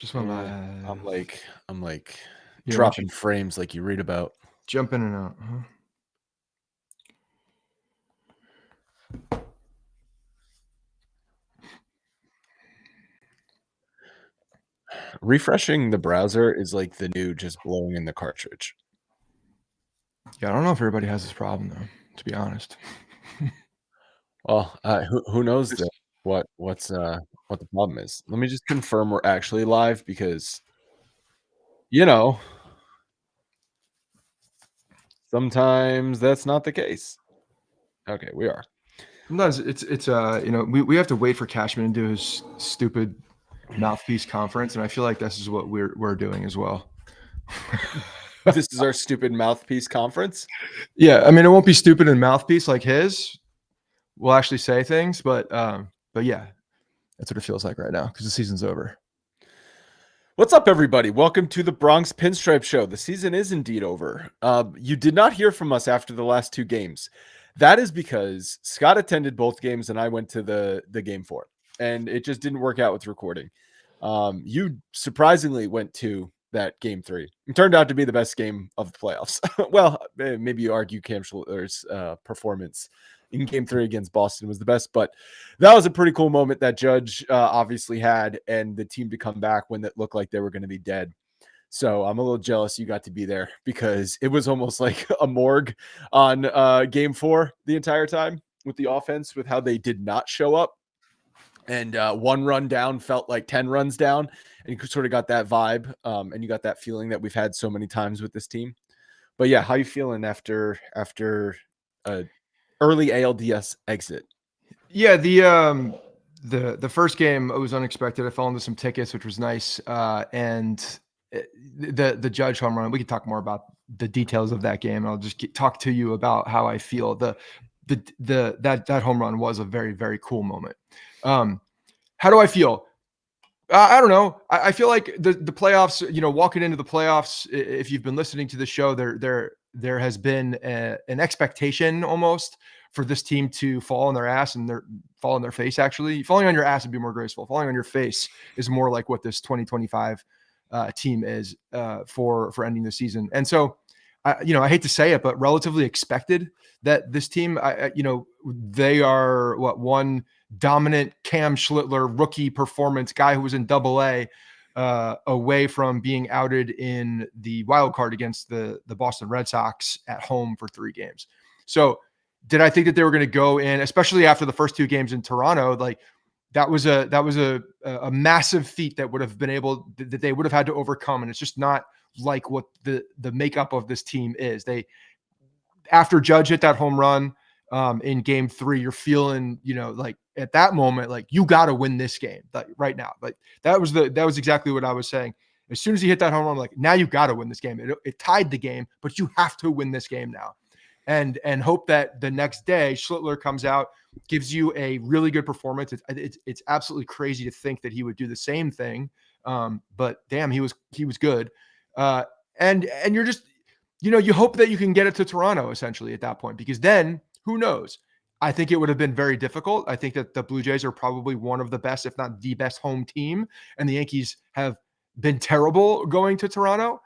Just went live. I'm like Yeah, dropping frames like you read about. Jump in and out. Refreshing the browser is like the new just blowing in the cartridge. Yeah, I don't know if everybody has this problem though, to be honest. Well, who knows what the problem is. Let me just confirm we're actually live because sometimes that's not the case. Okay, we are. Sometimes it's we have to wait for Cashman to do his stupid mouthpiece conference, and I feel like this is what we're doing as well. This is our stupid mouthpiece conference. Yeah, I mean, it won't be stupid and mouthpiece like his. We'll actually say things, but yeah, that's what it feels like right now because the season's over. What's up, everybody? Welcome to the Bronx Pinstripe Show. The season is indeed over. You did not hear from us after the last two games. That is because Scott attended both games and I went to the game 4, and it just didn't work out with recording. You surprisingly went to that game 3. It turned out to be the best game of the playoffs. Well, maybe you argue Cam Schlittler's performance in game 3 against Boston was the best, but that was a pretty cool moment that Judge obviously had, and the team to come back when it looked like they were going to be dead. So I'm a little jealous you got to be there because it was almost like a morgue on game 4 the entire time with the offense, with how they did not show up. And 1 run down felt like 10 runs down, and you sort of got that vibe, and you got that feeling that we've had so many times with this team. But yeah, how you feeling after a early ALDS exit? Yeah, the first game was unexpected. I fell into some tickets, which was nice, and the Judge home run. We can talk more about the details of that game. I'll just talk to you about how I feel. That home run was a very, very cool moment. How do I feel? I don't know. I feel like the playoffs, walking into the playoffs, if you've been listening to the show, there has been an expectation almost for this team to fall on their ass and fall on their face. Actually, falling on your ass would be more graceful. Falling on your face is more like what this 2025 team is for ending the season. And so, I hate to say it, but relatively expected that this team, they are one dominant Cam Schlittler rookie performance guy who was in AA away from being outed in the wild card against the Boston Red Sox at home for 3 games. So did I think that they were going to go in, especially after the first 2 games in Toronto, like that was a massive feat that they would have had to overcome. And it's just not like what the makeup of this team is. After Judge hit that home run in game 3, you're feeling, like at that moment, like you got to win this game right now. Like that was exactly what I was saying. As soon as he hit that home run, I'm like, now you got to win this game. It tied the game, but you have to win this game now. And hope that the next day Schlittler comes out, gives you a really good performance. It's absolutely crazy to think that he would do the same thing. But damn, he was good. And you're just, you hope that you can get it to Toronto essentially at that point, because then who knows? I think it would have been very difficult. I think that the Blue Jays are probably one of the best, if not the best home team. And the Yankees have been terrible going to Toronto.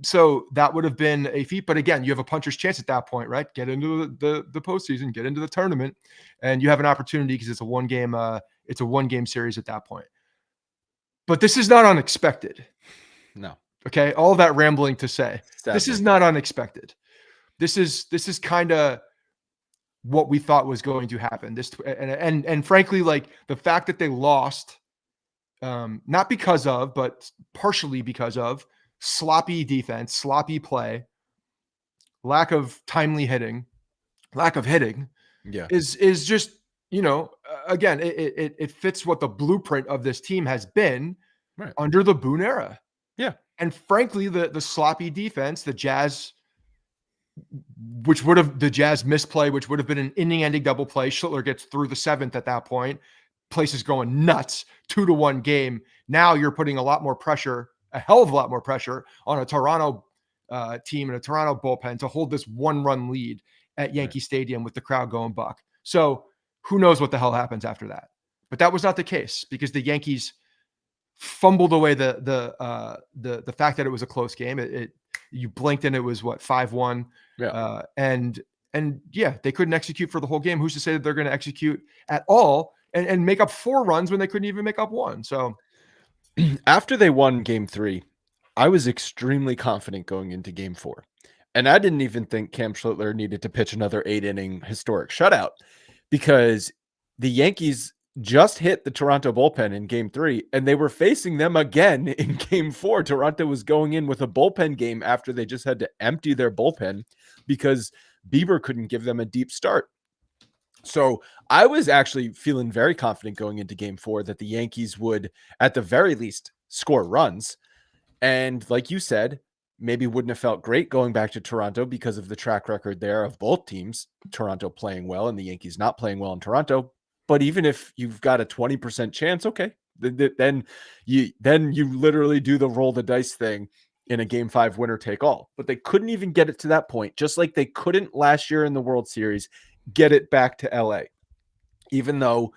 So that would have been a feat. But again, you have a puncher's chance at that point, right? Get into the postseason, get into the tournament, and you have an opportunity because it's a one game series at that point. But this is not unexpected. No. Okay. All that rambling to say, Sadly. This is not unexpected. This is kind of what we thought was going to happen. And frankly, like the fact that they lost, not because of, but partially because of sloppy defense, sloppy play, lack of timely hitting, lack of hitting, is just, again, it fits what the blueprint of this team has been under the Boone era. Yeah. And frankly, the sloppy defense, the Jazz misplay, which would have been an inning-ending double play. Schlittler gets through the 7th at that point. Place is going nuts. 2-1 game. Now you're putting a hell of a lot more pressure on a Toronto team and a Toronto bullpen to hold this 1-run lead at Yankee Stadium with the crowd going buck. So who knows what the hell happens after that? But that was not the case because the Yankees fumbled away the fact that it was a close game. You blinked and it was what 5-1. Yeah. And yeah, they couldn't execute for the whole game. Who's to say that they're going to execute at all and make up 4 runs when they couldn't even make up 1? So after they won game 3, I was extremely confident going into game 4. And I didn't even think Cam Schlittler needed to pitch another 8-inning historic shutout because the Yankees just hit the Toronto bullpen in game 3 and they were facing them again in game 4. Toronto was going in with a bullpen game after they just had to empty their bullpen because Bieber couldn't give them a deep start. So I was actually feeling very confident going into game 4 that the Yankees would, at the very least, score runs. And like you said, maybe wouldn't have felt great going back to Toronto because of the track record there of both teams, Toronto playing well and the Yankees not playing well in Toronto. But even if you've got a 20% chance, okay, then you literally do the roll the dice thing in a game 5 winner take all. But they couldn't even get it to that point, just like they couldn't last year in the World Series get it back to LA. Even though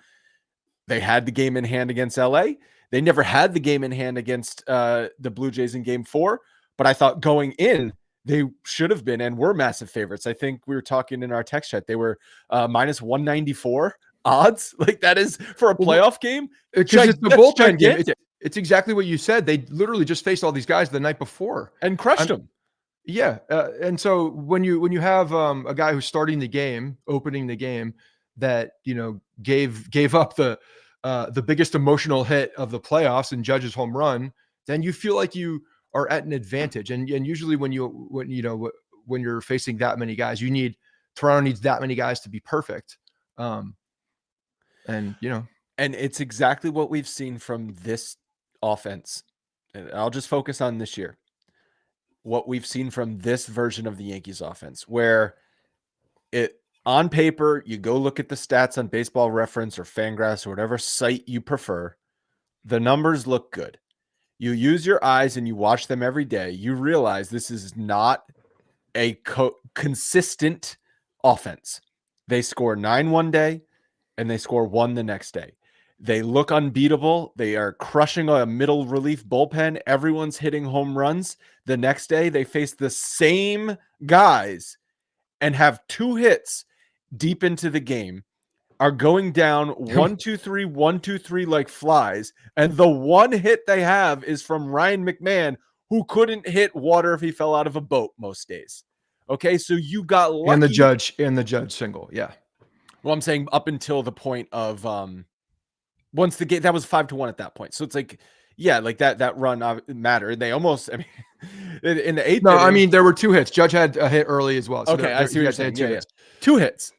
they had the game in hand against LA, they never had the game in hand against the Blue Jays in game 4. But I thought going in, they should have been and were massive favorites. I think we were talking in our text chat. They were minus 194 odds. Like that is for a playoff game. Because it's the bullpen game. It's exactly what you said. They literally just faced all these guys the night before and crushed them. Yeah. And so when you have a guy who's starting the game, opening the game, that, gave up the biggest emotional hit of the playoffs and Judge's home run, then you feel like you are at an advantage. And usually when you're facing that many guys, Toronto needs that many guys to be perfect. And it's exactly what we've seen from this offense. And I'll just focus on this year. What we've seen from this version of the Yankees offense, where on paper, you go look at the stats on Baseball Reference or Fangraphs or whatever site you prefer. The numbers look good. You use your eyes and you watch them every day. You realize this is not a consistent offense. They score 9 one day and they score 1 the next day. They look unbeatable. They are crushing a middle relief bullpen. Everyone's hitting home runs. The next day, they face the same guys and have 2 hits deep into the game, are going down 1-2-3, 1-2-3 like flies. And the one hit they have is from Ryan McMahon, who couldn't hit water if he fell out of a boat most days. Okay, so you got lucky. And the judge single. Yeah. Well, I'm saying up until the point of once the game, that was 5-1 at that point. So it's like, yeah, like that run mattered. They almost, in the 8th. No, I mean, there were 2 hits. Judge had a hit early as well. So okay, I see what you're saying. 2 hits. 2 hits.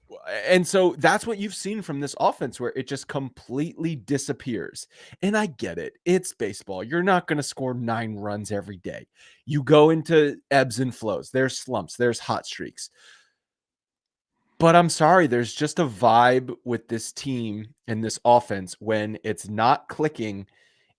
And so that's what you've seen from this offense, where it just completely disappears. And I get it. It's baseball. You're not going to score 9 runs every day. You go into ebbs and flows. There's slumps. There's hot streaks. But I'm sorry, there's just a vibe with this team and this offense when it's not clicking.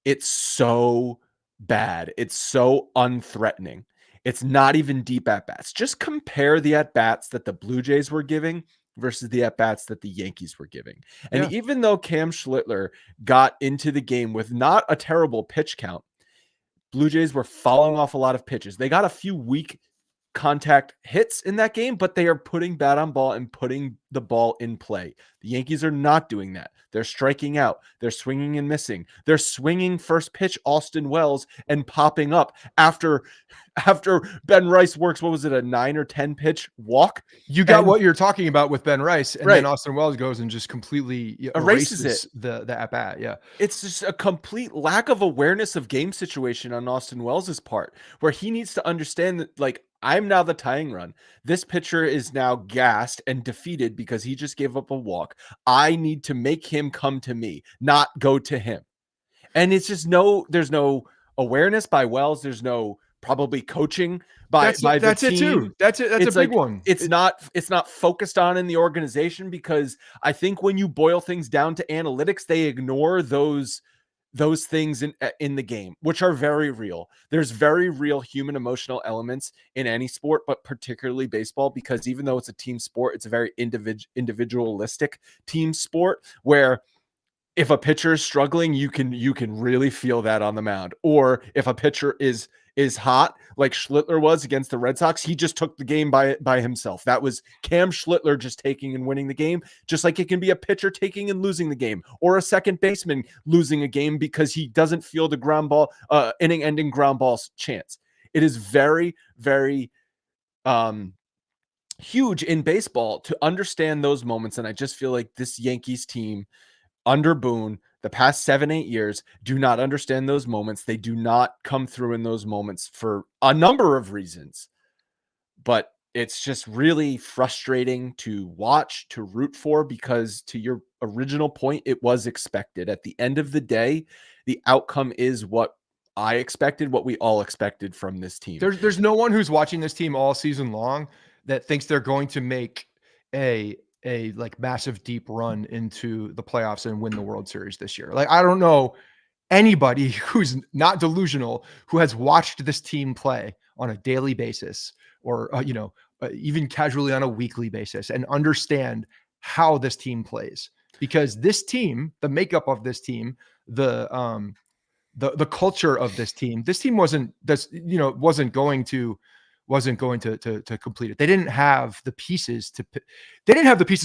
It's so bad. It's so unthreatening. It's not even deep at-bats. Just compare the at-bats that the Blue Jays were giving versus the at-bats that the Yankees were giving. And even though Cam Schlittler got into the game with not a terrible pitch count, Blue Jays were fouling off a lot of pitches. They got a few weak contact hits in that game, but they are putting bat on ball and putting the ball in play. The Yankees are not doing that. They're striking out. They're swinging and missing. They're swinging first pitch Austin Wells and popping up after Ben Rice works, what was it, a 9 or 10 pitch walk? You got what you're talking about with Ben Rice, and then Austin Wells goes and just completely erases the at bat. Yeah, it's just a complete lack of awareness of game situation on Austin Wells' part, where he needs to understand that, like, I'm now the tying run. This pitcher is now gassed and defeated because he just gave up a walk. I need to make him come to me, not go to him. And it's just there's no awareness by Wells. There's no probably coaching by the team. That's it too. That's it. That's a big one. It's not focused on in the organization, because I think when you boil things down to analytics, they ignore those things in the game, which are very real. There's very real human emotional elements in any sport, but particularly baseball, because even though it's a team sport, it's a very individualistic team sport, where if a pitcher is struggling, you can really feel that on the mound. Or if a pitcher is hot, like Schlittler was against the Red Sox, he just took the game by himself. That was Cam Schlittler just taking and winning the game, just like it can be a pitcher taking and losing the game, or a second baseman losing a game because he doesn't feel the ground ball, inning-ending ground ball chance. It is very, very huge in baseball to understand those moments, and I just feel like this Yankees team under Boone, the past 7-8 years, do not understand those moments. They do not come through in those moments for a number of reasons, but it's just really frustrating to watch, to root for, because to your original point, it was expected. At the end of the day, the outcome is what I expected, what we all expected from this team. There's no one who's watching this team all season long that thinks they're going to make a like massive deep run into the playoffs and win the World Series this year. Like, I don't know anybody who's not delusional who has watched this team play on a daily basis or even casually on a weekly basis and understand how this team plays, because this team, the makeup of this team, the culture of this team wasn't going to complete it. They didn't have the pieces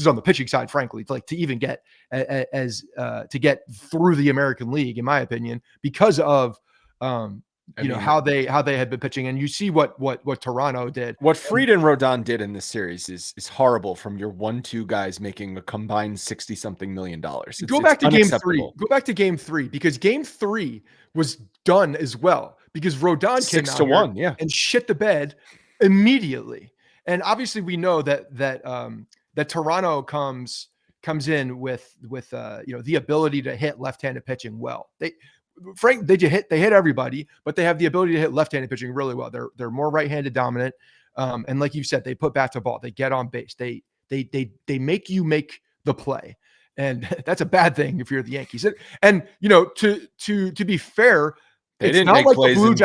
on the pitching side, frankly, to even get to get through the American League, in my opinion, because of how they had been pitching. And you see what Toronto did. What Fried and Rodon did in this series is horrible, from your 1-2 guys making a combined $60-something million. Go back to game three, because game 3 was done as well, because Rodon came 6-1, and shit the bed immediately. And obviously we know that Toronto comes in with the ability to hit left-handed pitching well. They hit everybody, but they have the ability to hit left-handed pitching really well. They're more right-handed dominant. And like you said, they put bat to ball, they get on base, they make you make the play. And that's a bad thing if you're the Yankees. And to be fair, it's not like the Blue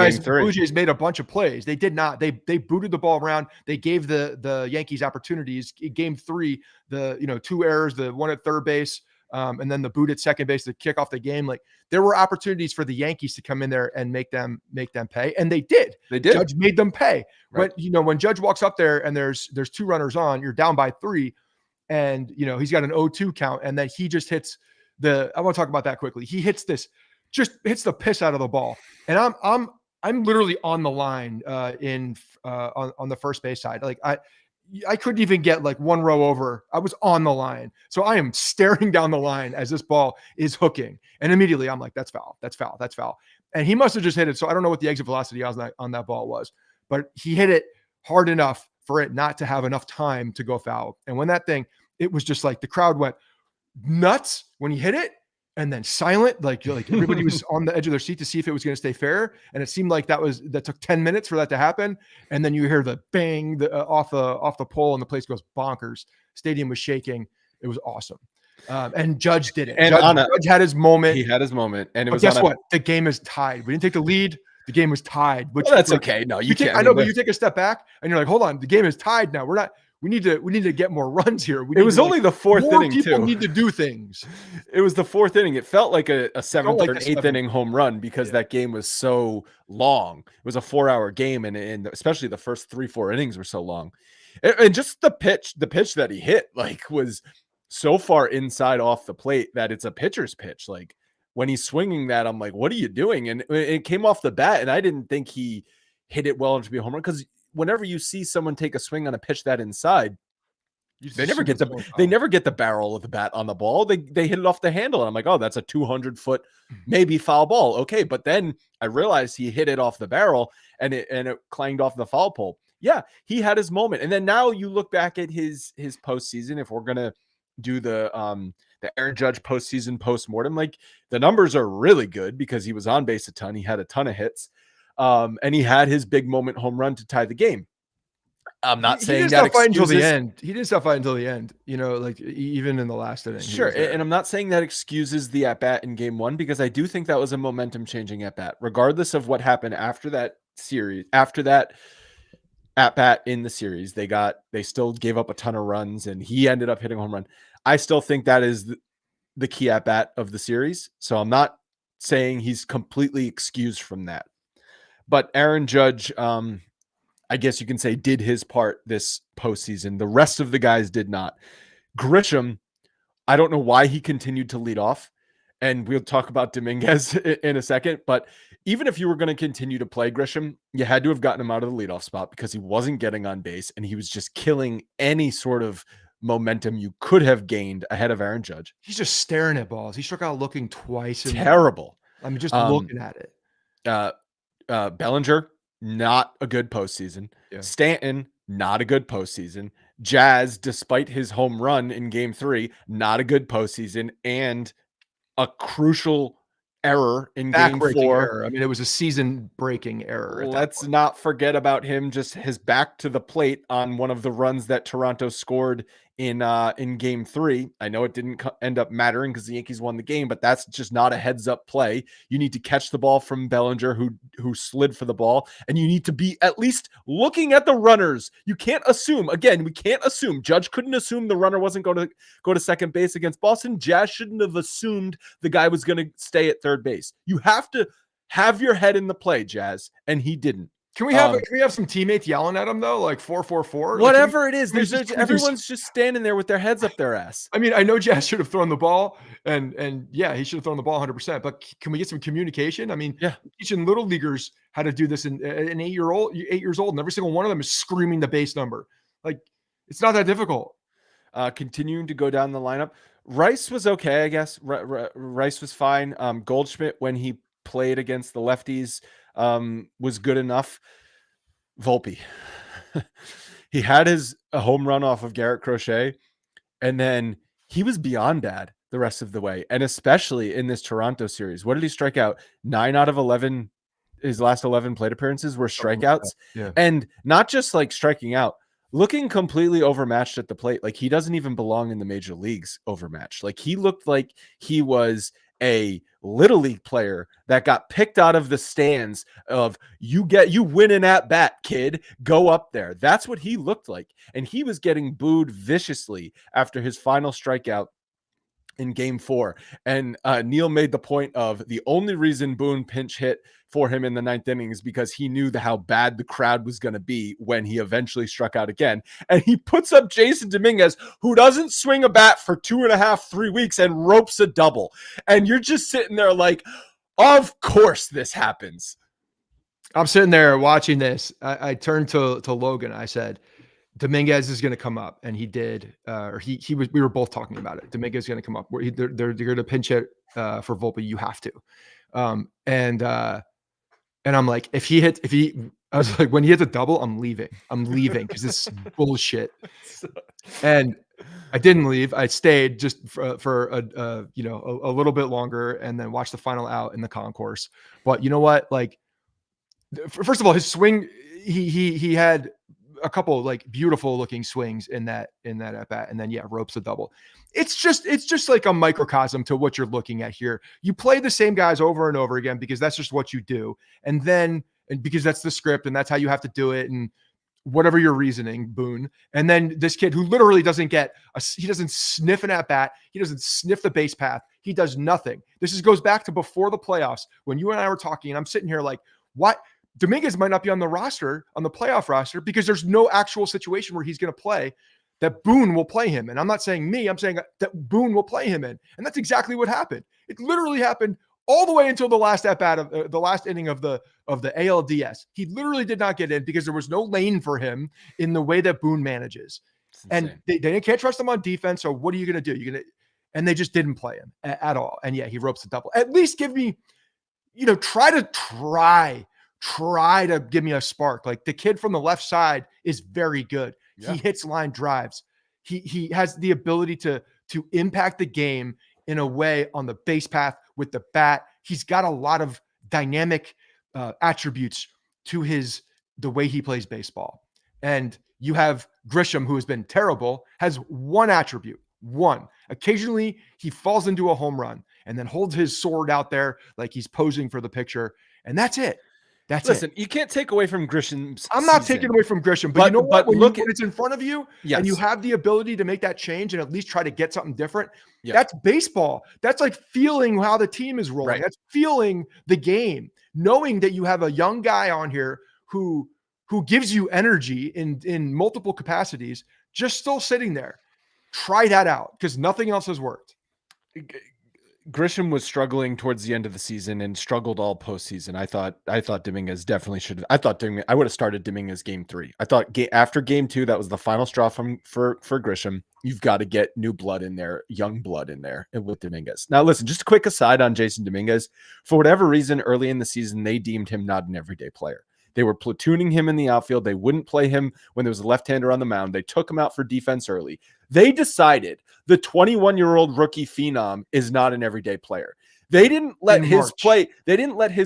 Jays made a bunch of plays. They did not. They booted the ball around. They gave the Yankees opportunities. Game 3, the 2 errors, the one at third base, and then the boot at second base to kick off the game. Like, there were opportunities for the Yankees to come in there and make them pay, and they did. Judge made them pay. Right. But when Judge walks up there and there's 2 runners on, you're down by 3, and he's got an 0-2 count, and then he just hits I want to talk about that quickly. He hits hits the piss out of the ball, and I'm literally on the line on the first base side. Like, I couldn't even get like one row over. I was on the line. So I am staring down the line as this ball is hooking. And immediately I'm like, that's foul. That's foul. That's foul. And he must have just hit it. So I don't know what the exit velocity on that ball was, but he hit it hard enough for it not to have enough time to go foul. And when it was just like the crowd went nuts when he hit it, and then silent, like everybody was on the edge of their seat to see if it was going to stay fair. And it seemed like that took 10 minutes for that to happen. And then you hear the bang off the pole, and the place goes bonkers. Stadium was shaking. It was awesome. And Judge did it. And Judge had his moment. He had his moment. And it was, guess what? The game is tied. We didn't take the lead. The game was tied. Which that's okay. No, you can't. I know, but you take a step back and you're like, hold on, the game is tied now. We need to get more runs here. It was only the 4th inning too. People need to do things. It was the 4th inning. It felt like a 7th or 8th inning home run, because that game was so long. It was a 4-hour game, and especially the first 3-4 innings were so long. And just the pitch that he hit, like, was so far inside off the plate that it's a pitcher's pitch. Like, when he's swinging that, I'm like, what are you doing? And it came off the bat, and I didn't think he hit it well enough to be a home run, because whenever you see someone take a swing on a pitch that inside, they never get the barrel of the bat on the ball. They hit it off the handle. And I'm like, oh, that's a 200-foot maybe foul ball. Okay. But then I realized he hit it off the barrel, and it clanged off the foul pole. Yeah, he had his moment. And then now you look back at his postseason. If we're gonna do the Aaron Judge postseason postmortem, like, the numbers are really good because he was on base a ton. He had a ton of hits. And he had his big moment home run to tie the game. I'm not saying that until the end. He didn't stop fighting until the end, like, even in the last inning. Sure. And I'm not saying that excuses the at-bat in game 1, because I do think that was a momentum changing at-bat, regardless of what happened after that series. After that at-bat in the series, they still gave up a ton of runs, and he ended up hitting a home run. I still think that is the key at bat of the series. So I'm not saying he's completely excused from that. But Aaron Judge, I guess you can say, did his part this postseason. The rest of the guys did not. Grisham, I don't know why he continued to lead off. And we'll talk about Dominguez in a second. But even if you were going to continue to play Grisham, you had to have gotten him out of the leadoff spot because he wasn't getting on base and he was just killing any sort of momentum you could have gained ahead of Aaron Judge. He's just staring at balls. He struck out looking twice. Terrible. I mean, just looking at it. Bellinger, not a good postseason. Yeah. Stanton, not a good postseason. Jazz, despite his home run in game 3, not a good postseason, and a crucial error in game 4. Error. I mean, it was a season-breaking error. Let's not forget about him, just his back to the plate on one of the runs that Toronto scored in game 3. I know it didn't end up mattering because the Yankees won the game, but that's just not a heads up play. You need to catch the ball from Bellinger, who slid for the ball, and you need to be at least looking at the runners. You can't assume, again, we can't assume. Judge couldn't assume the runner wasn't going to go to second base against Boston. Jazz shouldn't have assumed the guy was going to stay at third base. You have to have your head in the play, Jazz, and he didn't. Can we have some teammates yelling at him though, like 444? Whatever it is, everyone's just standing there with their heads up their ass. I mean, I know Jazz should have thrown the ball, and yeah, he should have thrown the ball 100%. But can we get some communication? I mean, yeah, teaching little leaguers how to do this in an 8 years old, and every single one of them is screaming the base number. Like, it's not that difficult. Continuing to go down the lineup, Rice was okay, I guess. Rice was fine. Goldschmidt, when he played against the lefties, was good enough. Volpe, he had a home run off of Garrett Crochet, and then he was beyond bad the rest of the way, and especially in this Toronto series. What did he strike out? 9 out of 11. His last 11 plate appearances were strikeouts. Yeah. And not just like striking out, looking completely overmatched at the plate. Like, he doesn't even belong in the major leagues overmatched. Like, he looked like he was a little league player that got picked out of the stands of you win an at bat, kid, go up there. That's what he looked like. And he was getting booed viciously after his final strikeout in game 4. And Neil made the point of the only reason Boone pinch hit for him in the 9th inning is because he knew how bad the crowd was going to be when he eventually struck out again. And he puts up Jason Dominguez, who doesn't swing a bat for 2.5, 3 weeks, and ropes a double. And you're just sitting there like, of course this happens. I'm sitting there watching this. I turned to Logan. I said, Dominguez is going to come up, and he did. We were both talking about it. Dominguez is going to come up. They're going to pinch it for Volpe. You have to. And I'm like, I was like, when he hits a double, I'm leaving because it's bullshit. And I didn't leave. I stayed just for a little bit longer, and then watched the final out in the concourse. But you know what? Like, first of all, his swing, he had a couple like beautiful looking swings in that at bat, and then ropes a double. It's just like a microcosm to what you're looking at here. You play the same guys over and over again because that's just what you do, and because that's the script and that's how you have to do it, and whatever your reasoning, Boone. And then this kid who literally doesn't he doesn't sniff an at bat, he doesn't sniff the base path, he does nothing. This goes back to before the playoffs when you and I were talking, and I'm sitting here like, what? Dominguez might not be on the playoff roster, because there's no actual situation where he's going to play that Boone will play him in. I'm not saying me, I'm saying that Boone will play him in. And that's exactly what happened. It literally happened all the way until the last at bat of the last inning of the ALDS. He literally did not get in because there was no lane for him in the way that Boone manages. And they can't trust him on defense. So what are you going to do? And they just didn't play him at all. And he ropes the double. At least give me, try to give me a spark. Like, the kid from the left side is very good. Yeah. He hits line drives. He has the ability to impact the game in a way on the base path with the bat. He's got a lot of dynamic attributes to the way he plays baseball. And you have Grisham, who has been terrible, has one attribute. One. Occasionally he falls into a home run and then holds his sword out there like he's posing for the picture. And that's it. That's it. Listen, you can't take away from Grisham's I'm not season, taking away from Grisham, but you know what? but When look when at it's in front of you and you yes, have the ability to make that change and at least try to get something different, yeah, that's baseball. That's like feeling how the team is rolling. right. That's feeling the game, knowing that you have a young guy on here who gives you energy in multiple capacities, just still sitting there. Try that out because nothing else has worked. Grisham was struggling towards the end of the season and struggled all postseason. I thought Dominguez definitely should. I would have started Dominguez game 3. I thought after game 2, that was the final straw for Grisham. You've got to get new blood in there, young blood in there with Dominguez. Now, listen, just a quick aside on Jason Dominguez. For whatever reason, early in the season, they deemed him not an everyday player. They were platooning him in the outfield. They wouldn't play him when there was a left-hander on the mound. They took him out for defense early. They decided the 21-year-old rookie phenom is not an everyday player. They didn't let his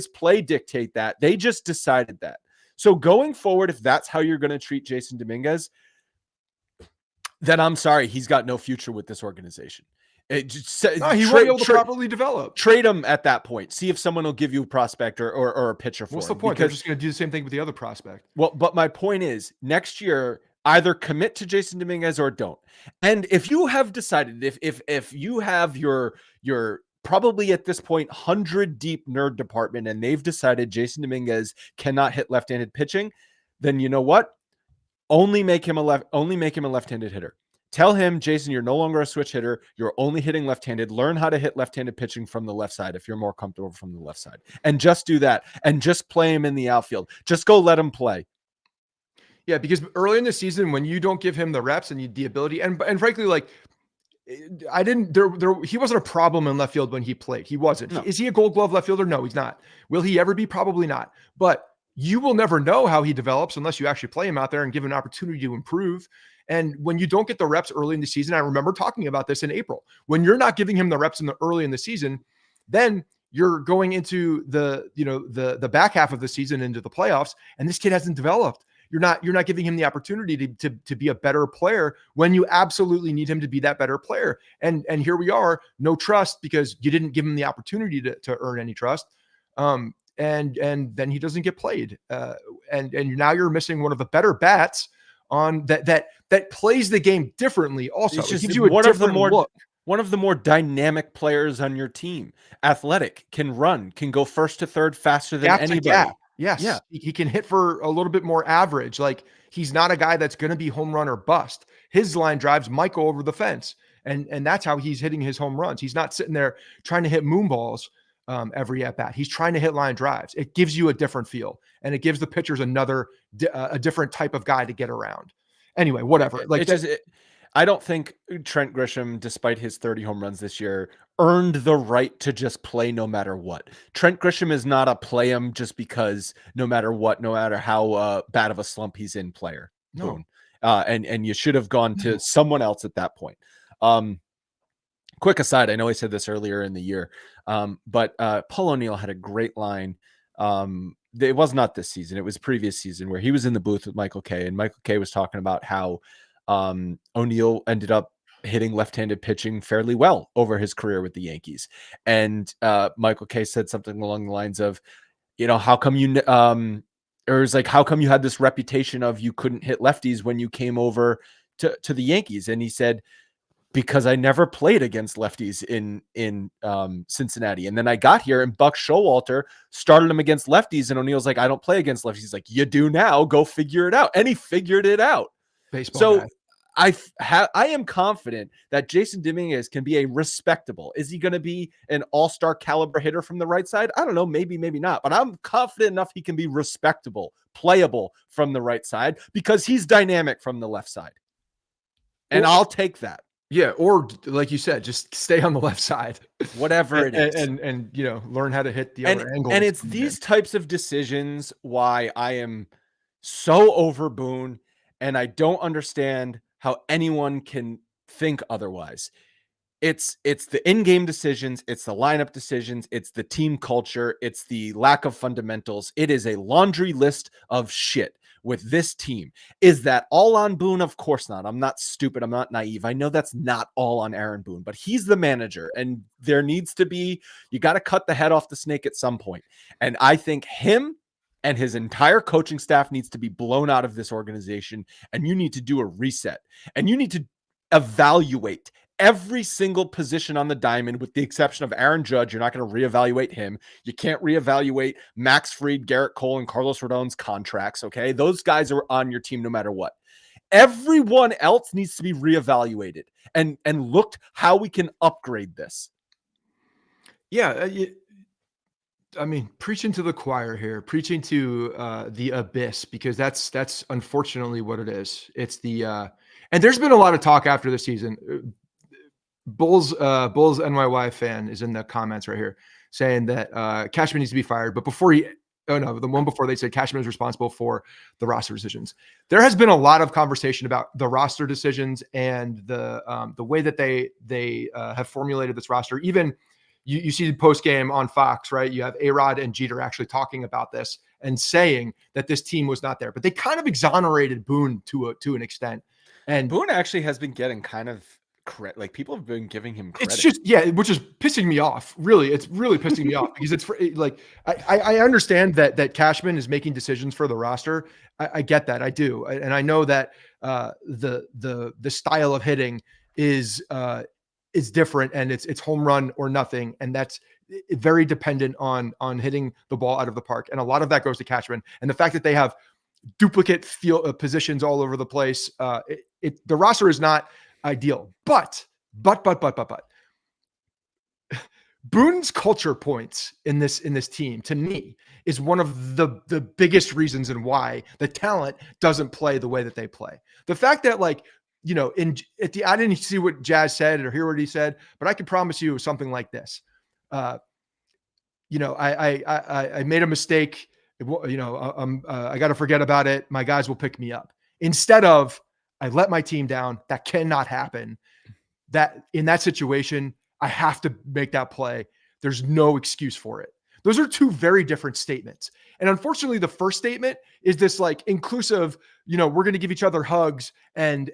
play dictate that. They just decided that. So going forward, if that's how you're going to treat Jason Dominguez, then I'm sorry, he's got no future with this organization. He won't be able to properly develop. Trade him at that point. See if someone will give you a prospect or a pitcher for him. What's the point? They're just going to do the same thing with the other prospect. Well, but my point is, next year, either commit to Jason Dominguez or don't. And if you have decided, if you have your probably at this point 100 deep nerd department and they've decided Jason Dominguez cannot hit left-handed pitching, then you know what? Only make him a left-handed hitter. Tell him, Jason, you're no longer a switch hitter. You're only hitting left-handed. Learn how to hit left-handed pitching from the left side if you're more comfortable from the left side. And just do that. And just play him in the outfield. Just go let him play. Yeah, because early in the season, when you don't give him the reps and the ability, and frankly, like he wasn't a problem in left field when he played. He wasn't. No. Is he a Gold Glove left fielder? No, he's not. Will he ever be? Probably not. But you will never know how he develops unless you actually play him out there and give him an opportunity to improve. And when you don't get the reps early in the season, I remember talking about this in April. When you're not giving him the reps early in the season, then you're going into the back half of the season into the playoffs, and this kid hasn't developed. You're not giving him the opportunity to be a better player when you absolutely need him to be that better player. And here we are, no trust because you didn't give him the opportunity to earn any trust. And then he doesn't get played. And now you're missing one of the better bats on that plays the game differently. Also, it gives you a different look. One of the more dynamic players on your team, athletic, can run, can go first to third faster than anybody. Yes. Yeah. He can hit for a little bit more average. Like he's not a guy that's going to be home run or bust. His line drives might go over the fence. And that's how he's hitting his home runs. He's not sitting there trying to hit moon balls every at bat. He's trying to hit line drives. It gives you a different feel and it gives the pitchers a different type of guy to get around. Anyway, whatever. I don't think Trent Grisham, despite his 30 home runs this year, earned the right to just play no matter what. Trent Grisham is not a play him just because no matter what, no matter how bad of a slump he's in player. No. And you should have gone to someone else at that point. Quick aside, I know I said this earlier in the year, but Paul O'Neill had a great line. It was not this season. It was previous season where he was in the booth with Michael Kay, and Michael Kay was talking about how O'Neill ended up hitting left-handed pitching fairly well over his career with the Yankees. And Michael Kay said something along the lines of, how come you, or it was like, how come you had this reputation of you couldn't hit lefties when you came over to the Yankees? And he said, because I never played against lefties in Cincinnati. And then I got here and Buck Showalter started him against lefties. And O'Neill's like, I don't play against lefties. He's like, you do now, go figure it out. And he figured it out. Baseball guy. I am confident that Jason Dominguez can be a respectable. Is he going to be an all-star caliber hitter from the right side? I don't know. Maybe not. But I'm confident enough he can be respectable, playable from the right side because he's dynamic from the left side. And I'll take that. Yeah, or like you said, just stay on the left side. Whatever it is. And learn how to hit the other angle. And it's these types of decisions why I am so over Boone, and I don't understand how anyone can think otherwise. It's the in-game decisions, it's the lineup decisions, it's the team culture, it's the lack of fundamentals. It is a laundry list of shit with this team. Is that all on Boone? Of course not. I'm not stupid. I'm not naive. I know that's not all on Aaron Boone, but he's the manager and there needs to be, you got to cut the head off the snake at some point. And I think him and his entire coaching staff needs to be blown out of this organization, and you need to do a reset, and you need to evaluate every single position on the diamond with the exception of Aaron Judge. You're not going to reevaluate him. You can't reevaluate Max Fried, Garrett Cole, and Carlos Rodon's contracts, okay? Those guys are on your team no matter what. Everyone else needs to be reevaluated and looked how we can upgrade this. Yeah, I mean, preaching to the choir here, preaching to the abyss, because that's unfortunately what it is. It's the and there's been a lot of talk after the season. Bulls NYY fan is in the comments right here saying that Cashman needs to be fired, but before he, oh no, the one before they said Cashman is responsible for the roster decisions. There has been a lot of conversation about the roster decisions and the way that they have formulated this roster. Even you see the post game on Fox, right? You have A-Rod and Jeter actually talking about this and saying that this team was not there, but they kind of exonerated Boone to an extent. And Boone actually has been getting kind of credit. Like, people have been giving him credit. It's just, yeah, which is pissing me off. Really, it's really pissing me off because it's like I understand that Cashman is making decisions for the roster. I get that, I do, and I know that the style of hitting is different, and it's home run or nothing, and that's very dependent on hitting the ball out of the park, and a lot of that goes to Cashman. And the fact that they have duplicate field positions all over the place, the roster is not ideal, but Boone's culture points in this team, to me, is one of the biggest reasons and why the talent doesn't play the way that they play. The fact that, like, you know, I didn't see what Jazz said or hear what he said, but I can promise you something like this. You know, I made a mistake. You know, I got to forget about it. My guys will pick me up. Instead of, I let my team down. That cannot happen. That in that situation, I have to make that play. There's no excuse for it. Those are two very different statements. And unfortunately, the first statement is this, like, inclusive, you know, we're going to give each other hugs and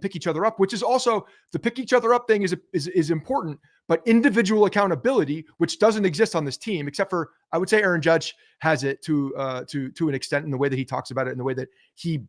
pick each other up, which is also, the pick each other up thing is important, but individual accountability, which doesn't exist on this team, except for, I would say, Aaron Judge has it to an extent in the way that he talks about it, in the way that he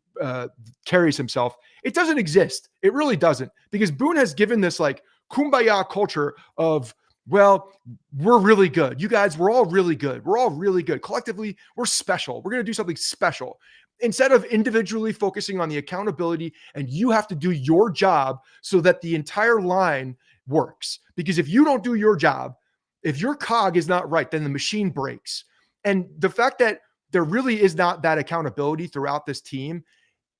carries himself. It doesn't exist. It really doesn't, because Boone has given this, like, kumbaya culture of, well, we're really good. You guys, we're all really good. We're all really good. Collectively, we're special. We're going to do something special. Instead of individually focusing on the accountability, and you have to do your job so that the entire line works. Because if you don't do your job, if your cog is not right, then the machine breaks. And the fact that there really is not that accountability throughout this team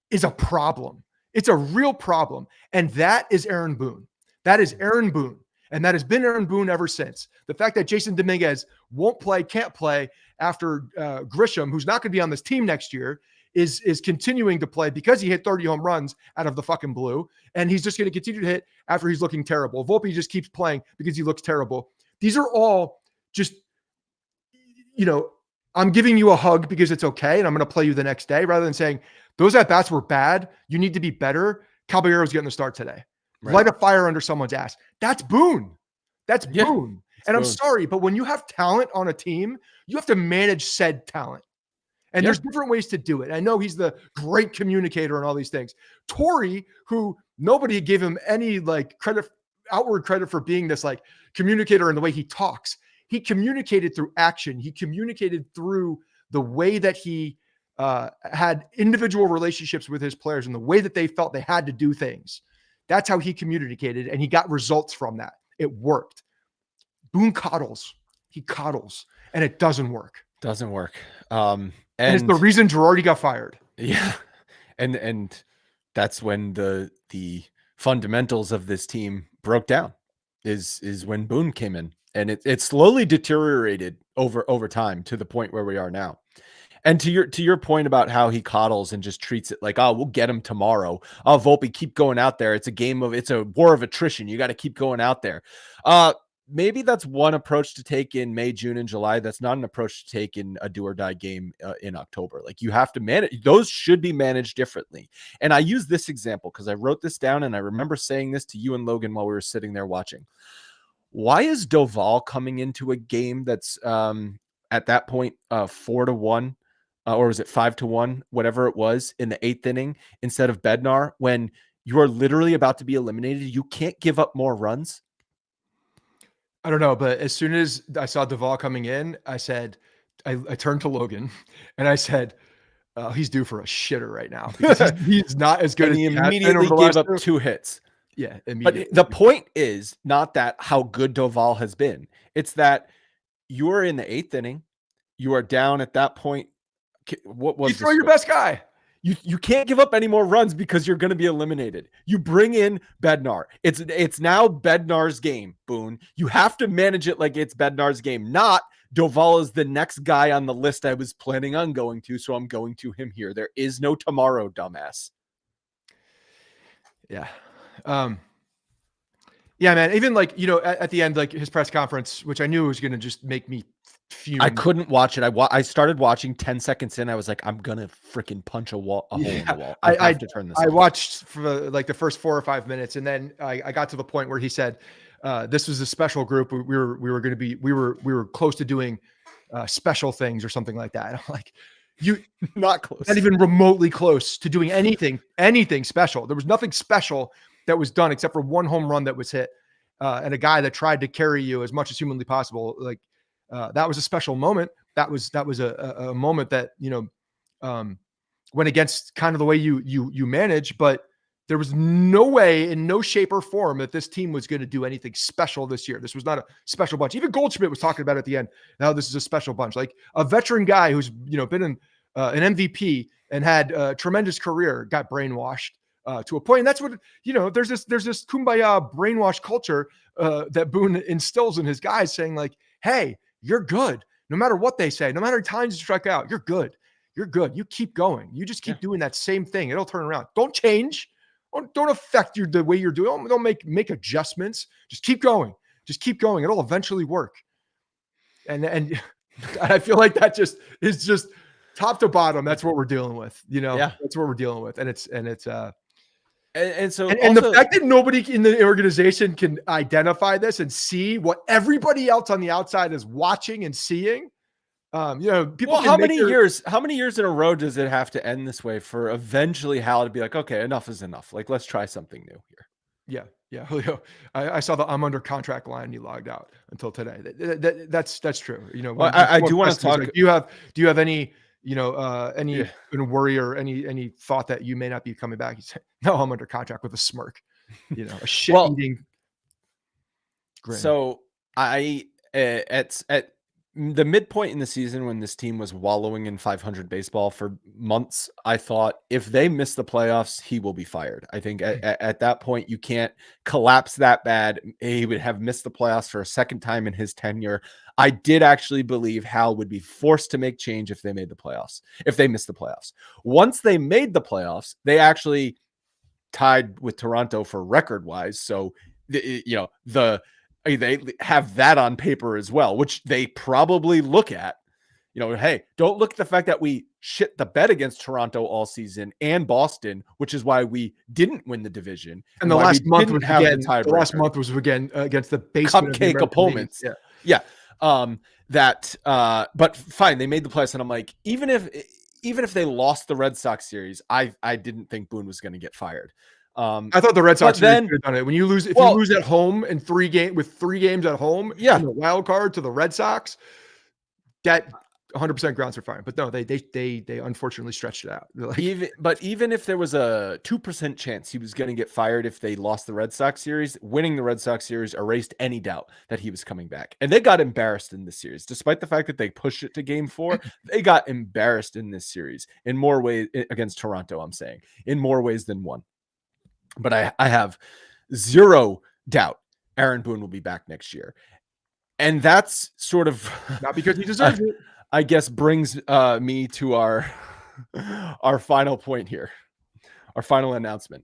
is a problem. It's a real problem. And that is Aaron Boone. That is Aaron Boone. And that has been Aaron Boone ever since. The fact that Jason Dominguez can't play after Grisham, who's not going to be on this team next year, is continuing to play because he hit 30 home runs out of the fucking blue. And he's just going to continue to hit after he's looking terrible. Volpe just keeps playing because he looks terrible. These are all just, you know, I'm giving you a hug because it's okay, and I'm going to play you the next day, rather than saying, those at-bats were bad. You need to be better. Caballero's getting the start today. Right. Light a fire under someone's ass. That's Boone. That's Boone. And I'm sorry, but when you have talent on a team, you have to manage said talent. And there's different ways to do it. I know he's the great communicator and all these things. Torrey, who nobody gave him any, like, outward credit for being this, like, communicator in the way he talks. He communicated through action. He communicated through the way that he had individual relationships with his players and the way that they felt they had to do things. That's how he communicated, and he got results from that. It worked. Boone coddles. He coddles, and it doesn't work. Doesn't work. And it's the reason Girardi got fired. Yeah. And that's when the fundamentals of this team broke down, is when Boone came in, and it slowly deteriorated over time to the point where we are now. And to your point about how he coddles and just treats it like, oh, we'll get him tomorrow. Oh, Volpe, keep going out there. It's a war of attrition. You got to keep going out there. Maybe that's one approach to take in May, June, and July. That's not an approach to take in a do or die game in October. Like, you have to manage. Those should be managed differently. And I use this example because I wrote this down, and I remember saying this to you and Logan while we were sitting there watching. Why is Doval coming into a game that's at that point 4-1 or was it 5-1, whatever it was, in the 8th inning instead of Bednar when you are literally about to be eliminated? You can't give up more runs. I don't know, but as soon as I saw Duvall coming in, I said, I turned to Logan and I said, he's due for a shitter right now because he's not as good And as he he has been over immediately the gave last up 2. 2 hits. Yeah, But immediately. the point is not that how good Duvall has been. It's that you are in the 8th inning. You are down at that point. What was You throw your best guy. You can't give up any more runs because you're going to be eliminated. You bring in Bednar. It's now Bednar's game, Boone. You have to manage it like it's Bednar's game, not Doval is the next guy on the list I was planning on going to, so I'm going to him here. There is no tomorrow, dumbass. Yeah. Yeah, man. Even like, at the end, like his press conference, which I knew was going to just make me fume. I couldn't watch it. I started watching 10 seconds in. I was like, I'm going to freaking punch a hole in the wall. I have to turn this I off. watched for like the first 4 or 5 minutes. And then I got to the point where he said, this was a special group. We were going to be, we were close to doing special things or something like that. And I'm like, you not close, not even remotely close to doing anything special. There was nothing special that was done except for one home run that was hit. And a guy that tried to carry you as much as humanly possible. Like that was a special moment. That was a moment that, went against kind of the way you manage, but there was no way in no shape or form that this team was going to do anything special this year. This was not a special bunch. Even Goldschmidt was talking about it at the end. Now this is a special bunch, like a veteran guy who's, been in an MVP and had a tremendous career, got brainwashed to a point. And that's what, there's this kumbaya brainwash culture that Boone instills in his guys, saying like, hey, you're good. No matter what they say, no matter how many times you strike out, you're good. You're good. You keep going. You just keep doing that same thing. It'll turn around. Don't change. Don't affect the way you're doing. Don't make adjustments. Just keep going. Just keep going. It'll eventually work. And I feel like that is just top to bottom. That's what we're dealing with. That's what we're dealing with. And the fact that nobody in the organization can identify this and see what everybody else on the outside is watching and seeing. People. Well, how many years in a row does it have to end this way for eventually Hal to be like, okay, enough is enough. Like, let's try something new here. Yeah. Julio, I saw the I'm under contract line and he logged out until today. That's true. Well, I do want to talk. Like, do you have any, any worry or any thought that you may not be coming back? He said, no, I'm under contract, with a smirk, a shit eating grin. So at the midpoint in the season when this team was wallowing in 500 baseball for months, I thought if they miss the playoffs, he will be fired. I think at that point, you can't collapse that bad. He would have missed the playoffs for a second time in his tenure. I did actually believe Hal would be forced to make change if they made the playoffs, if they missed the playoffs. Once they made the playoffs, they actually tied with Toronto for record wise. So, they have that on paper as well, which they probably look at, hey, don't look at the fact that we shit the bed against Toronto all season and Boston, which is why we didn't win the division. And the last month was again against the basement cupcake opponents. Yeah. But fine. They made the playoffs. And I'm like, even if they lost the Red Sox series, I didn't think Boone was going to get fired. I thought the Red Sox could have done it. When you lose, you lose at home in 3 games at home, in the wild card to the Red Sox, that 100% grounds for firing. But no, they unfortunately stretched it out. Even if there was a 2% chance he was going to get fired if they lost the Red Sox series, winning the Red Sox series erased any doubt that he was coming back. And they got embarrassed in this series, despite the fact that they pushed it to Game 4. They got embarrassed in this series in more ways against Toronto. I'm saying in more ways than one. But I have zero doubt Aaron Boone will be back next year. And that's sort of not because he deserves it. I guess brings me to our final point here, our final announcement.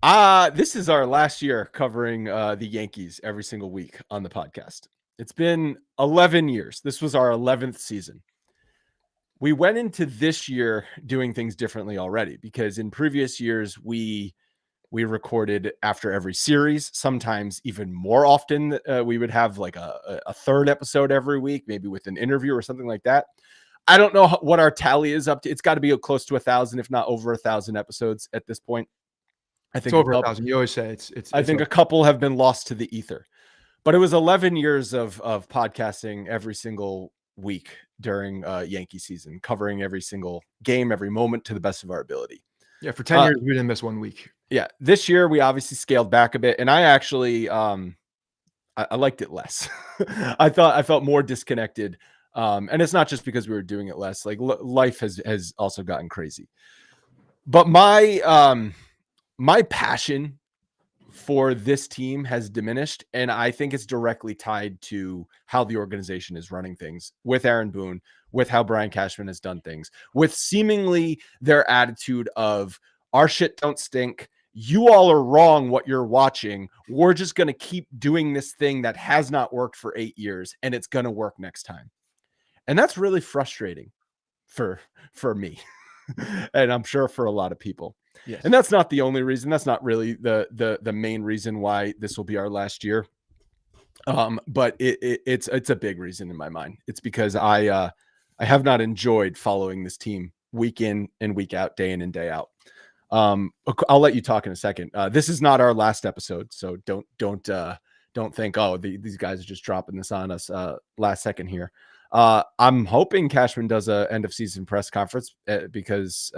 This is our last year covering the Yankees every single week on the podcast. It's been 11 years. This was our 11th season. We went into this year doing things differently already because in previous years, we We recorded after every series, sometimes even more often. We would have like a third episode every week, maybe with an interview or something like that. I don't know what our tally is up to. It's got to be close to 1,000, if not over 1,000 episodes at this point. I think It's over 1,000. You always say it's. I think a couple have been lost to the ether, but it was 11 years of podcasting every single week during Yankee season, covering every single game, every moment to the best of our ability. Yeah, for 10 years we didn't miss 1 week. Yeah, this year we obviously scaled back a bit, and I actually I liked it less. I felt more disconnected, and it's not just because we were doing it less. Like life has also gotten crazy, but my passion for this team has diminished, and I think it's directly tied to how the organization is running things with Aaron Boone, with how Brian Cashman has done things, with seemingly their attitude of our shit don't stink. You all are wrong what you're watching. We're just going to keep doing this thing that has not worked for 8 years, and it's going to work next time. And that's really frustrating for me. And I'm sure for a lot of people. Yes. And that's not the only reason. That's not really the main reason why this will be our last year. But it's a big reason in my mind. It's because I have not enjoyed following this team week in and week out, day in and day out. I'll let you talk in a second. This is not our last episode, so don't think, oh, these guys are just dropping this on us last second here. I'm hoping Cashman does a end of season press conference because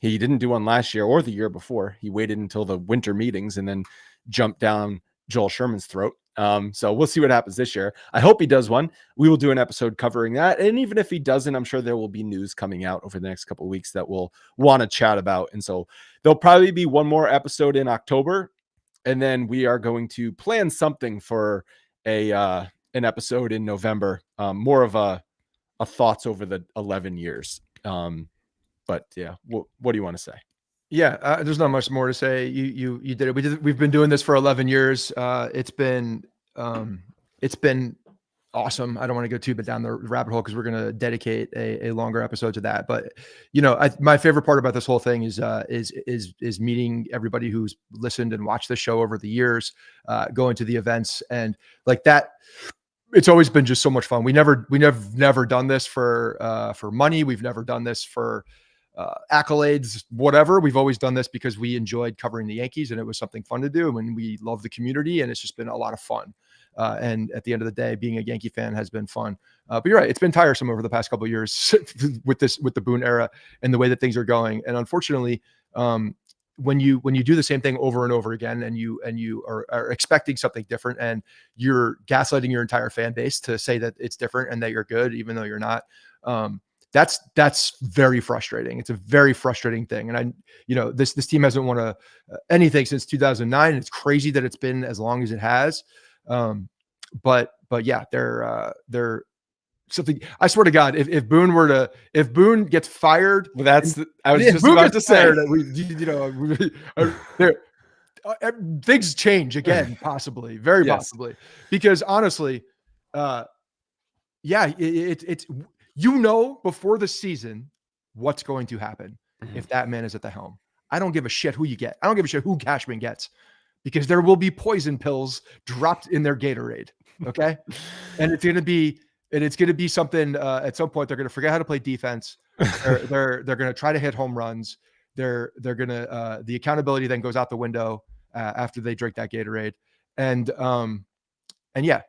he didn't do one last year or the year before. He waited until the winter meetings and then jumped down Joel Sherman's throat. So we'll see what happens this year. I hope he does one. We will do an episode covering that. And even if he doesn't, I'm sure there will be news coming out over the next couple of weeks that we'll want to chat about. And so there'll probably be one more episode in October. And then we are going to plan something for an episode in November, more of a thoughts over the 11 years. But yeah, what do you want to say? Yeah, there's not much more to say. You did it. We've been doing this for 11 years. It's been awesome. I don't want to go too bit down the rabbit hole because we're going to dedicate a longer episode to that. But my favorite part about this whole thing is meeting everybody who's listened and watched the show over the years, going to the events and like that. It's always been just so much fun. We've never done this for money. We've never done this for accolades, whatever. We've always done this because we enjoyed covering the Yankees and it was something fun to do. And we love the community and it's just been a lot of fun. And at the end of the day, being a Yankee fan has been fun. But you're right. It's been tiresome over the past couple of years with the Boone era and the way that things are going. And unfortunately, when you do the same thing over and over again and you are expecting something different and you're gaslighting your entire fan base to say that it's different and that you're good, even though you're not, that's very frustrating. It's a very frustrating thing. And this team hasn't won anything since 2009. It's crazy that it's been as long as it has. But yeah, they're something. I swear to God, if Boone gets fired, I was just about to say things change again, possibly, very possibly, because honestly, it's before the season what's going to happen if that man is at the helm. I don't give a shit who you get. I don't give a shit who Cashman gets because there will be poison pills dropped in their Gatorade. Okay. And it's going to be something at some point. They're going to forget how to play defense. They're going to try to hit home runs. They're going to, the accountability then goes out the window after they drink that Gatorade. And you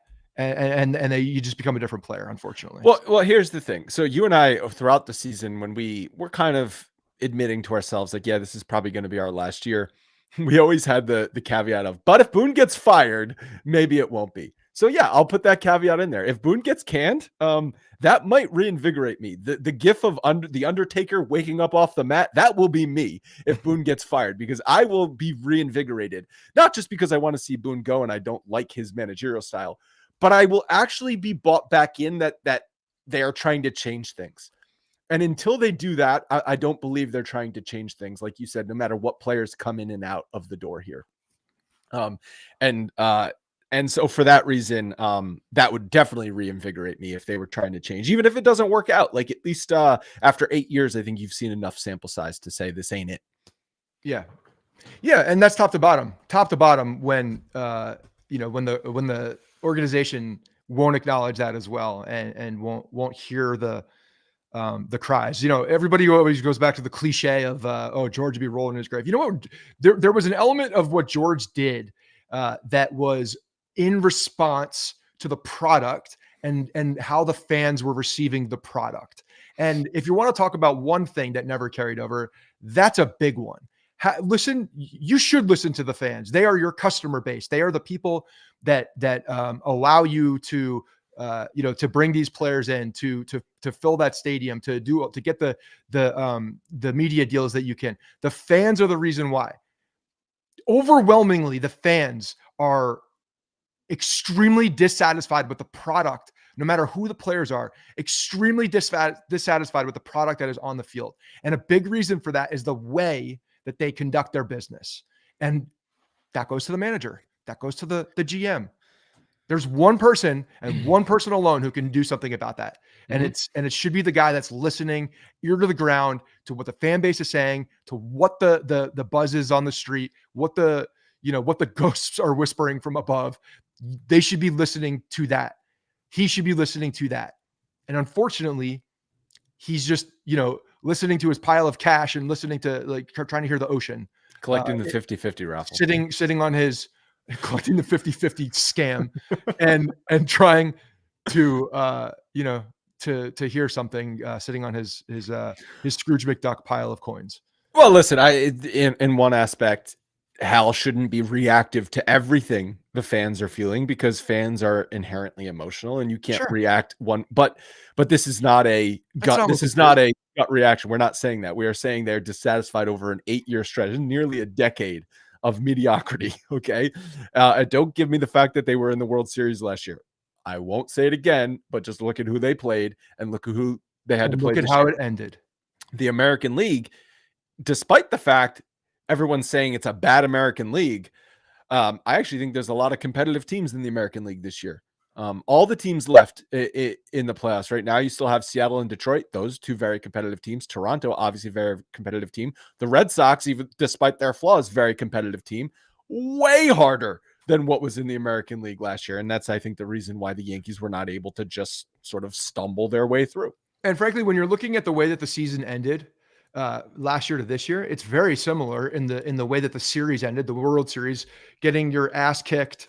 just become a different player, unfortunately. Well, here's the thing. So you and I, throughout the season, when we were kind of admitting to ourselves, like, yeah, this is probably going to be our last year, we always had the caveat of, but if Boone gets fired, maybe it won't be. So yeah, I'll put that caveat in there. If Boone gets canned, that might reinvigorate me. The gif of the Undertaker waking up off the mat, that will be me if Boone gets fired, because I will be reinvigorated. Not just because I want to see Boone go and I don't like his managerial style, but I will actually be bought back in that they are trying to change things. And until they do that, I don't believe they're trying to change things. Like you said, no matter what players come in and out of the door here. And so for that reason, that would definitely reinvigorate me if they were trying to change, even if it doesn't work out. Like at least after 8 years, I think you've seen enough sample size to say this ain't it. Yeah. Yeah, and that's top to bottom. Top to bottom when when the organization won't acknowledge that as well, and won't hear the cries. Everybody always goes back to the cliche of oh, George would be rolling in his grave. You know what? There was an element of what George did that was in response to the product and how the fans were receiving the product. And if you want to talk about one thing that never carried over, that's a big one. You should listen to the fans. They are your customer base. They are the people that allow you to to bring these players in, to fill that stadium, to get the media deals that you can. The fans are the reason why. Overwhelmingly, the fans are extremely dissatisfied with the product, no matter who the players are, extremely dissatisfied with the product that is on the field. And a big reason for that is the way that they conduct their business. And that goes to the manager. That goes to the GM. There's one person and one person alone who can do something about that. And it should be the guy that's listening, ear to the ground, to what the fan base is saying, to what the buzz is on the street, what the ghosts are whispering from above. They should be listening to that. He should be listening to that. And unfortunately, he's just, listening to his pile of cash and listening to trying to hear the ocean. Collecting the 50-50 raffle. Sitting on his collecting the 50-50 scam and trying to to hear something sitting on his Scrooge McDuck pile of coins. Well, listen, in one aspect, Hal shouldn't be reactive to everything the fans are feeling, because fans are inherently emotional and you can't react one, but this is not a gut. This is not a gut reaction. We're not saying that. We are saying they're dissatisfied over an 8-year stretch, nearly a decade of mediocrity. Okay. Don't give me the fact that they were in the World Series last year. I won't say it again, but just look at who they played and look at who they had to play. Look at how it ended. The American League, despite the fact everyone's saying it's a bad American League, I actually think there's a lot of competitive teams in the American League this year. All the teams left in the playoffs right now, you still have Seattle and Detroit, those two very competitive teams. Toronto, obviously very competitive team. The Red Sox, even despite their flaws, very competitive team, way harder than what was in the American League last year. And that's, I think, the reason why the Yankees were not able to just sort of stumble their way through. And frankly, when you're looking at the way that the season ended last year to this year, it's very similar in the way that the series ended, the World Series, getting your ass kicked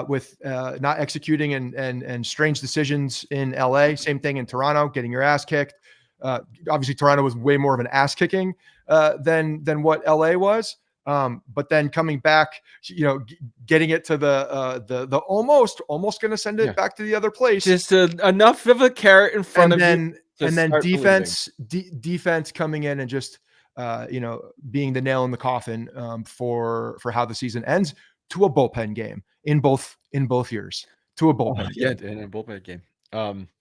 with not executing and strange decisions in LA. Same thing in Toronto, getting your ass kicked. Obviously, Toronto was way more of an ass kicking than what LA was. But then coming back, getting it to the almost going to send it back to the other place. Just enough of a carrot in front of you. And then defense coming in and just being the nail in the coffin for how the season ends, to a bullpen game in both years, to a bullpen game. In a bullpen game.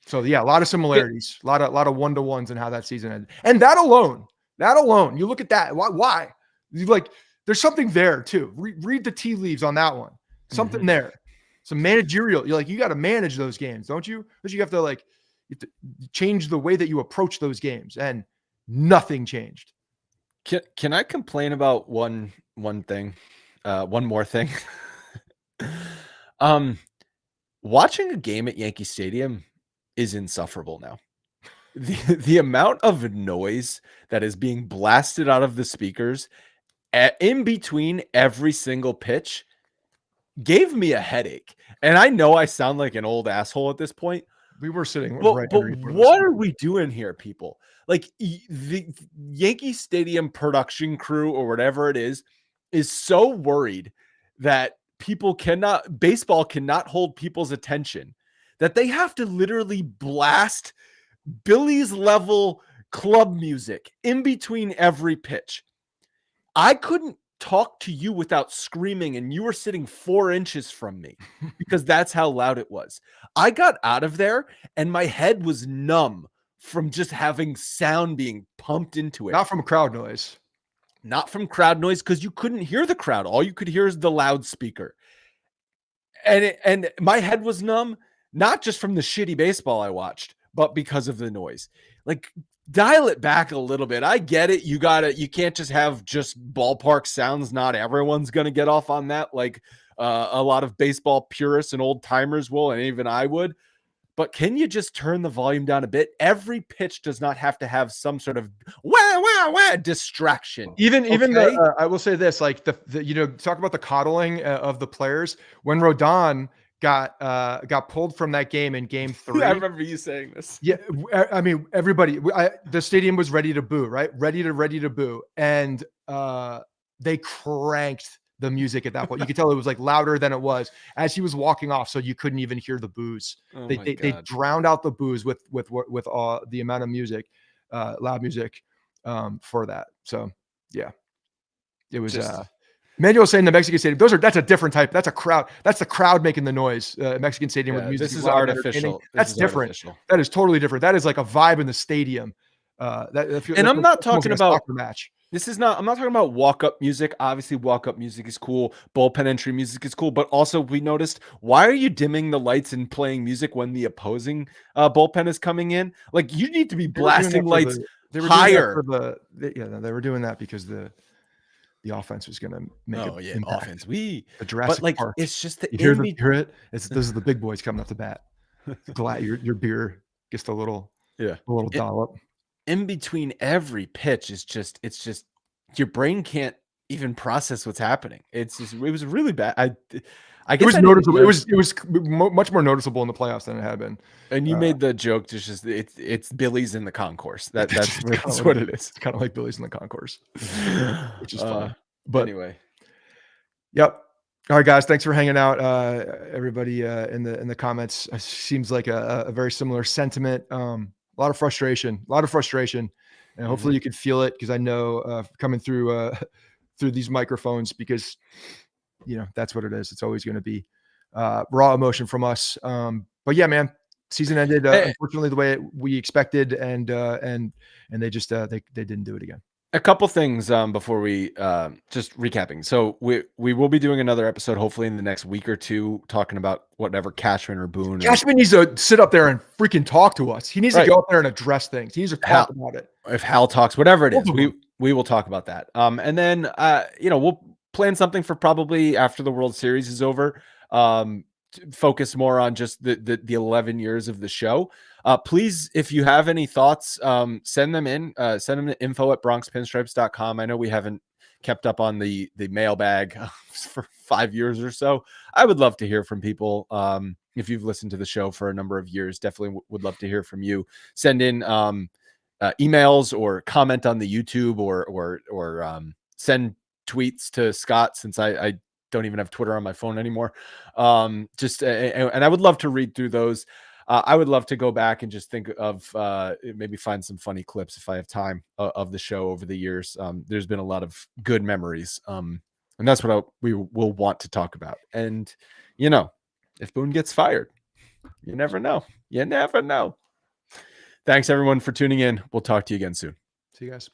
So yeah, a lot of similarities, a lot of 1-to-1s in how that season ended. And that alone, you look at that. Why? There's something there too. Read the tea leaves on that one. Something there. Some managerial. You got to manage those games, don't you? Because you have to change the way that you approach those games, and nothing changed. Can I complain about one thing? One more thing. Watching a game at Yankee Stadium is insufferable now. The amount of noise that is being blasted out of the speakers in between every single pitch gave me a headache. And I know I sound like an old asshole at this point. We were sitting right. But what are we doing here, people? The Yankee Stadium production crew or whatever it is so worried that baseball cannot hold people's attention, that they have to literally blast Billy's level club music in between every pitch. I couldn't talk to you without screaming, and you were sitting 4 inches from me because that's how loud it was. I got out of there and my head was numb from just having sound being pumped into it. Not from crowd noise. Not from crowd noise, because you couldn't hear the crowd. All you could hear is the loudspeaker. And my head was numb, not just from the shitty baseball I watched, but because of the noise. Like, dial it back a little bit. I get it. You can't just have just ballpark sounds. Not everyone's going to get off on that. Like a lot of baseball purists and old timers will, and even I would. But can you just turn the volume down a bit? Every pitch does not have to have some sort of wah distraction. Even okay? I will say this, like the talk about the coddling of the players. When Rodon got pulled from that game in game 3. I remember you saying this. Yeah, I mean, everybody, the stadium was ready to boo, right? Ready to boo, and they cranked the music at that point. You could tell it was like louder than it was as he was walking off, so you couldn't even hear the boos. Oh They drowned out the boos with the amount of music, loud music, for that. So yeah, it was. Manuel saying the Mexican Stadium. That's a different type. That's a crowd. That's the crowd making the noise. Mexican Stadium with music. This is artificial. That's different. Artificial. That is totally different. That is like a vibe in the stadium. I'm not talking like about soccer match. I'm not talking about walk-up music. Obviously, walk-up music is cool. Bullpen entry music is cool. But also, we noticed, why are you dimming the lights and playing music when the opposing bullpen is coming in? Like, you need to be blasting lights higher. They were doing that because the offense was going to make offense. The Jurassic Park. It's just the you hear it. Those are the big boys coming up to bat. Glad your beer gets a little dollop. In between every pitch it's just your brain can't even process what's happening. It was really bad. I guess it was noticeable. It was much more noticeable in the playoffs than it had been. And you made the joke. It's Billy's in the concourse. That's what it is. It's kind of like Billy's in the concourse, which is fun. But anyway, yep. All right, guys. Thanks for hanging out, everybody in the comments. It seems like a very similar sentiment. A lot of frustration, and hopefully you could feel it, because I know coming through these microphones, because that's what it is. It's always going to be raw emotion from us. But yeah, man, season ended unfortunately the way we expected, and they just they didn't do it again. A couple things before we just recapping. So we will be doing another episode hopefully in the next week or two, talking about whatever Cashman or Boone. Cashman needs to sit up there and freaking talk to us. He needs to go up there and address things. He needs to talk about it. If Hal talks, whatever it is, we will talk about that. And then we'll plan something for probably after the World Series is over. Focus more on just the 11 years of the show. Please, if you have any thoughts, send them in. Send them to info@bronxpinstripes.com. I know we haven't kept up on the mailbag for 5 years or so. I would love to hear from people. If you've listened to the show for a number of years, definitely would love to hear from you. Send in emails or comment on the YouTube, or send tweets to Scott, since I don't even have Twitter on my phone anymore. And I would love to read through those. I would love to go back and just think of maybe find some funny clips if I have time of the show over the years. There's been a lot of good memories. And that's what we will want to talk about. And, if Boone gets fired, you never know. You never know. Thanks everyone for tuning in. We'll talk to you again soon. See you guys.